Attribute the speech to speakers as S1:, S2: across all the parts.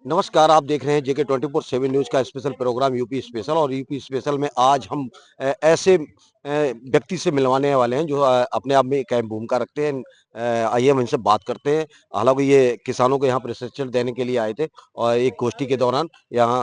S1: नमस्कार, आप देख रहे हैं जेके 24/7 न्यूज़ का स्पेशल प्रोग्राम यूपी स्पेशल। और यूपी स्पेशल में आज हम ऐसे व्यक्ति से मिलवाने वाले हैं जो अपने आप में एक अहम भूमिका रखते हैं। आइए हम इनसे बात करते हैं। हालाँकि ये किसानों को यहाँ प्रशिक्षण देने के लिए आए थे और एक गोष्ठी के दौरान यहाँ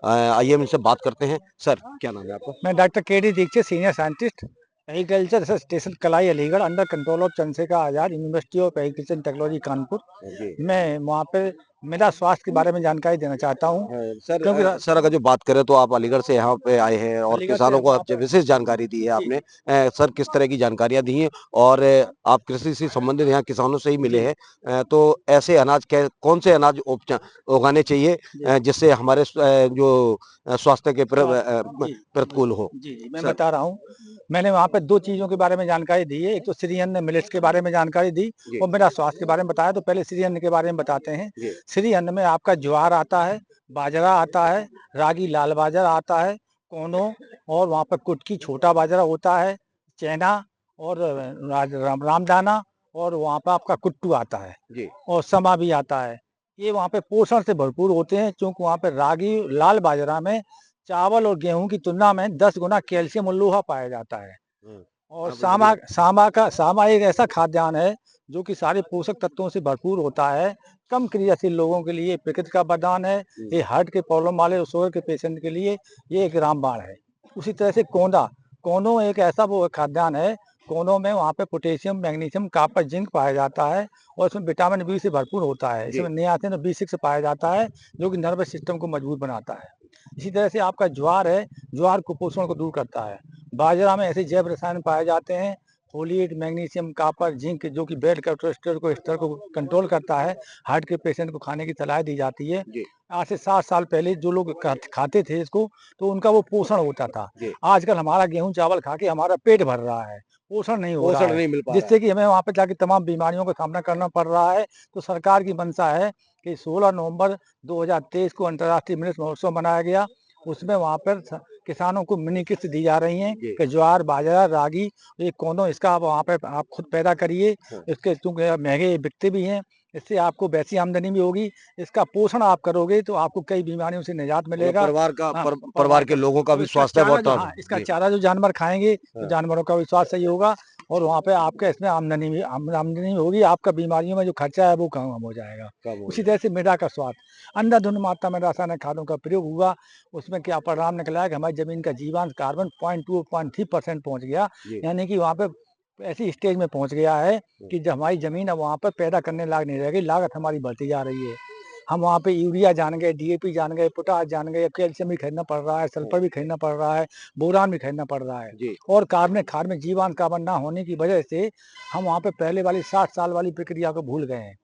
S1: आइए हम इनसे बात करते हैं। सर, क्या नाम है आपका?
S2: मैं doctor K D. Dixit, senior scientist, agriculture research station Kalai Aligarh, under control of Chandrashekhar Azad university of agriculture and technology Kanpur.
S1: जी।
S2: मैं वहाँ पे मृदा स्वास्थ्य के बारे में जानकारी देना चाहता हूँ, क्योंकि
S1: सर अगर जो बात करें तो आप अलीगढ़ से यहाँ पे आए हैं और
S2: अलीगढ़ से
S1: किसानों को
S2: वहाँ
S1: आप
S2: पर
S1: विशेष जानकारी दी है
S2: जी,
S1: आपने। सर किस तरह की जानकारियाँ दी हैं और आप कृषि से संबंधित यहाँ किसानों से ही मिले
S2: जी,
S1: हैं। तो ऐसे अनाज कौन से अनाज उगाने चाहिए
S2: जी,
S1: जिससे हमारे जो स्वास्थ्य के
S2: जी,
S1: प्रतिकूल हो?
S2: जी, जी, मैं
S1: सर।
S2: बता रहा हूँ। मैंने वहाँ पे 2 चीज़ों के बारे में जानकारी दी है। एक तो श्री अन्न मिलेट्स के बारे में जानकारी दी
S1: जी।
S2: और मृदा स्वास्थ्य के बारे में बताया। तो पहले श्री अन्न के बारे में बताते हैं।
S1: जी।
S2: श्री अन्न में आपका ज्वार आता है, बाजरा आता है, रागी लाल बाजरा आता है, कोनो, और वहाँ पे कुटकी छोटा बाजरा होता है, चना और रामदाना, और वहाँ पे आपका कुट्टू आता है
S1: जी।
S2: और समा भी आता है। ये वहाँ पे पोषण से भरपूर होते हैं, क्योंकि वहाँ पे रागी लाल बाजरा में चावल और गेहूं की तुलना में 10 गुना कैल्शियम और लोहा पाया जाता है।
S1: हम्म,
S2: और
S1: काफी बढ़िया।
S2: सामा एक ऐसा खाद्यान्न है जो कि सारे पोषक तत्वों से भरपूर होता है। कम क्रियाशील लोगों के लिए प्रकृति का वरदान है। ये हार्ट के प्रॉब्लम वाले और शुगर के पेशेंट के लिए ये एक रामबाण है। उसी तरह से कोनो एक ऐसा वो खाद्यान्न है। कोनो में वहाँ पे पोटेशियम, मैग्नीशियम, कॉपर, जिंक पाया जाता है और इसमें विटामिन बी से भरपूर होता है।
S1: जी।
S2: इसमें नियासिन और B6 पाया जाता है, जो कि नर्वस सिस्टम को मजबूत बनाता है। इसी तरह से आपका ज्वार है, ज्वार कुपोषण को दूर करता है। बाजरा में ऐसे जैव रसायन पाए जाते हैं, फोलिएट, मैग्नीशियम, कॉपर, जिंक, जो कि ब्लड कोलेस्ट्रॉल को स्तर को कंट्रोल करता है। हार्ट के पेशेंट को खाने की सलाह दी जाती है।
S1: जी।
S2: आज से 7 साल पहले जो लोग खाते थे इसको, तो उनका वो पोषण होता था।
S1: जी।
S2: आजकल हमारा गेहूं चावल खा के हमारा पेट भर रहा है, पोषण नहीं हो रहा
S1: पोषण
S2: है,
S1: नहीं मिल पा रहा है।
S2: जिससे कि हमें वहाँ पे जाके तमाम बीमारियों का सामना करना पड़ रहा है। तो सरकार की मंशा है कि 16 नवंबर 2023 को अंतर्राष्ट्रीय मिलेट महोत्सव मनाया गया। उसमें वहाँ पर किसानों को मिनी किस्त दी जा रही हैं
S1: जी।
S2: कि ज्वार, बाजरा, रागी, ये कोनो, इसका आप वहाँ पे आप खुद पैदा करिए।
S1: हाँ।
S2: इसके चूंकि महंगे बिकते भी हैं, इससे आपको वैसी आमदनी भी होगी। इसका पोषण आप करोगे तो आपको कई बीमारियों से निजात
S1: मतलब
S2: मिलेगा। हाँ,
S1: परिवार
S2: परिवार
S1: के
S2: का।
S1: लोगों का
S2: और
S1: भी
S2: इसका
S1: स्वास्थ्य
S2: चारा
S1: बहुत।
S2: जो हाँ, इसका
S1: जी।
S2: चारा जो जानवर खाएंगे तो
S1: हाँ।
S2: जानवरों का भी स्वास्थ्य सही होगा और वहाँ पे आपका इसमें आमदनी होगी। आपका बीमारियों में जो खर्चा है वो कम हो जाएगा।
S1: कम हो
S2: उसी
S1: जाए।
S2: तरह से मृदा का स्वास्थ्य, अंधाधुंध मात्रा में रासायनिक खादों का प्रयोग हुआ। उसमें क्या परिणाम निकला है कि हमारी जमीन का जीवांश कार्बन 0.2-0.3% पहुंच गया।
S1: जी।
S2: यानी कि वहाँ पे ऐसी स्टेज में पहुंच गया है कि जब हमारी जमीन अब वहाँ पर पैदा करने लायक नहीं रहेगी, लागत हमारी बढ़ती जा रही है। हम वहाँ पे यूरिया जान गए, DAP जान गए, पोटाश जान गए, कैल्शियम भी खरीदना पड़ रहा है, सल्फर भी खरीदना पड़ रहा है, बोरान भी खरीदना पड़ रहा है।
S1: जी।
S2: और कार्बनिक खाद में जीवांश कार्बन ना होने की वजह से हम वहाँ पे पहले वाली 60 साल वाली प्रक्रिया को भूल गए हैं।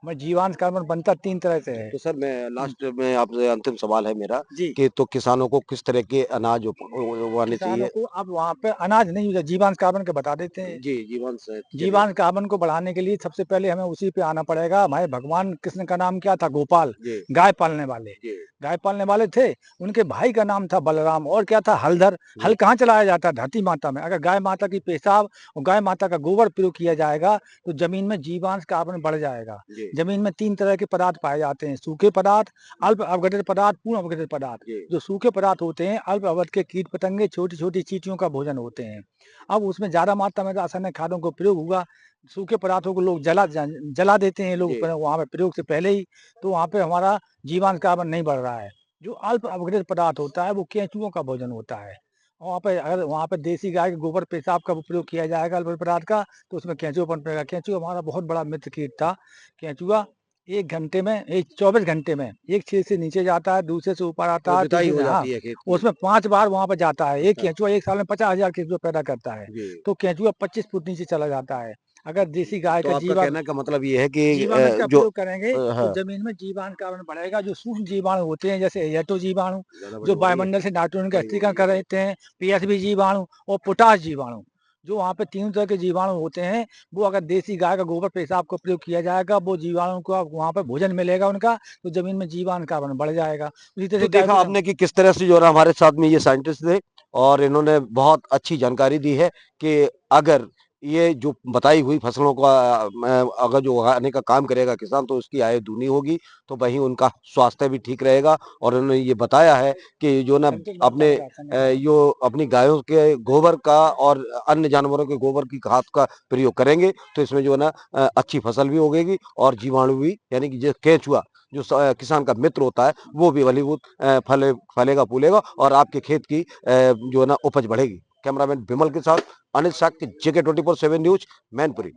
S2: मैं जीवांश कार्बन बनता 3 तरह से है।
S1: तो सर मैं
S2: हुँ,
S1: लास्ट में आपसे अंतिम सवाल है मेरा
S2: जी।
S1: कि तो किसानों को किस तरह के अनाज उगाने
S2: किसानों
S1: चाहिए?
S2: को अब वहाँ पे अनाज नहीं, जीवांश कार्बन के बता देते हैं।
S1: जी, जीवन से चलिए।
S2: जीवांश कार्बन को बढ़ाने के लिए सबसे पहले हमें उसी पे आना पड़ेगा। हमारे भगवान कृष्ण का नाम क्या था? गोपाल,
S1: जी।
S2: गाय पालने वाले।
S1: जी।
S2: गाय पालने वाले थे, उनके भाई का नाम था बलराम, और क्या था? हलधर। हल
S1: जी।
S2: कहाँ चलाया जाता है? धरती माता में। अगर गाय माता की पेशाब और गाय माता का गोबर प्रयोग किया जाएगा तो जमीन में जीवांश कार्बन बढ़ जाएगा।
S1: जी।
S2: जमीन में 3 तरह के पदार्थ पाए जाते हैं: सूखे पदार्थ, अल्प अपघटित पदार्थ, पूर्ण अपघटित पदार्थ।
S1: जी।
S2: जो सूखे पदार्थ होते हैं, अल्प अवधि के कीट पतंगे, छोटी छोटी चींटियों का भोजन होते हैं। अब उसमें ज्यादा मात्रा में रासायनिक खादों का प्रयोग हुआ। सूखे पदार्थों को लोग जला देते हैं लोग
S1: जी।
S2: वहाँ पे प्रयोग से पहले ही। तो वहाँ पे हमारा जीवांश कार्बन नहीं बढ़ रहा है। जो अल्प अपघटित पदार्थ होता है वो केंचुओं का भोजन होता है। वहाँ पे अगर वहाँ पे देसी गाय के गोबर पेशाब का प्रयोग किया जाएगा अल्प पदार्थ का, तो उसमें केंचुआ पनपेगा। केंचुआ हमारा बहुत बड़ा मित्र कीट था। केंचुआ 1 घंटे में, 24 घंटे में एक छेद से नीचे जाता है, दूसरे से ऊपर आता
S1: मतलब
S2: है,
S1: जुताई
S2: तीसरे से,
S1: हो
S2: हाँ,
S1: जाती है खेत की।
S2: उसमें 5 बार वहाँ पे जाता है। एक
S1: अच्छा।
S2: केंचुआ एक साल में 50,000 केंचुआ पैदा करता है।
S1: जी।
S2: तो केंचुआ 25 फुट नीचे चला जाता है। अगर देसी गाय
S1: तो
S2: का
S1: आपका कहने का मतलब ये है कि
S2: जीवामृत का
S1: जो
S2: प्रयोग करेंगे तो
S1: हाँ,
S2: जमीन में जीवांश कार्बन बढ़ेगा। जो सूक्ष्म जीवाणु होते हैं, जैसे एजेटो जीवाणु,
S1: ज़्यादा
S2: जो
S1: बड़ी हो रही है।
S2: वायुमंडल से नाइट्रोजन का
S1: बड़ी हो
S2: स्थिरीकरण
S1: रही
S2: कर
S1: है।
S2: देते हैं, पीएसबी जीवाणु और पोटाश जीवाणु, जो वहाँ पे 3 तरह के जीवाणु होते हैं। वो अगर देसी गाय का गोबर पेशाब का प्रयोग किया जाएगा, वो जीवाणु को वहाँ पे भोजन मिलेगा उनका, तो जमीन में जीवांश कार्बन बढ़ जाएगा। उसी तरह
S1: तो
S2: से
S1: देखा आपने कि किस तरह से जो है ना हमारे साथ में ये साइंटिस्ट थे और इन्होंने बहुत अच्छी जानकारी दी है कि अगर ये जो बताई हुई फसलों का अगर जो उगाने का काम करेगा किसान तो उसकी आय दूनी होगी, तो वहीं उनका स्वास्थ्य भी ठीक रहेगा। और उन्होंने ये बताया है कि जो ना अपने जो अपनी गायों के गोबर का और अन्य जानवरों के गोबर की खाद का प्रयोग करेंगे तो इसमें जो है ना अच्छी फसल भी उगेगी और जीवाणु भी यानी कि जो केंचुआ जो किसान का मित्र होता है वो भी फलीभूत फलेगा फूलेगा और आपके खेत की जो है ना उपज बढ़ेगी। कैमरामैन विमल के साथ अनिल साक्य, JK 24/7 न्यूज, मैनपुरी।